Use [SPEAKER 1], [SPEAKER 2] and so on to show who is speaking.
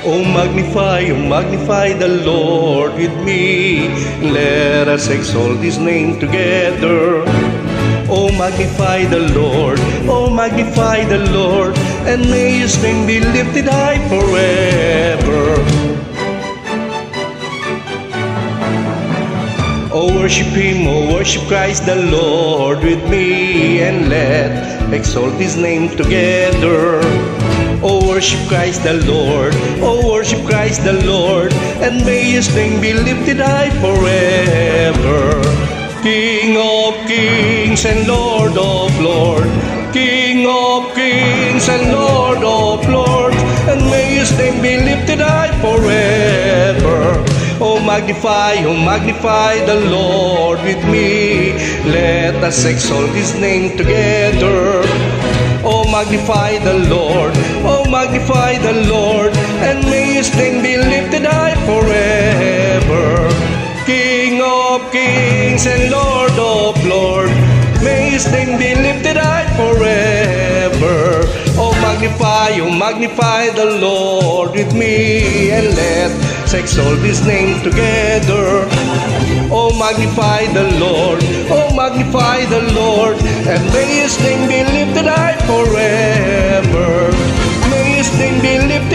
[SPEAKER 1] Oh magnify the Lord with me. Let us exalt His name together. Oh magnify the Lord, oh magnify the Lord, and may His name be lifted high forever. Oh worship Him, oh worship Christ the Lord with me, and let exalt His name together. Oh worship Christ the Lord, oh worship Christ the Lord, and may His name be lifted high forever. King of kings and Lord of lords, King of kings and Lord of lords, and may His name be lifted high forever. Oh magnify the Lord with me. Let us exalt His name together. Oh magnify the Lord, oh magnify the Lord, and may His name be lifted high forever. King of kings and Lord of lords, may His name be lifted high forever. Oh magnify the Lord with me, and let's exalt His name together. Oh magnify the Lord, oh magnify the Lord, and may His name be lifted high forever. May His name be lifted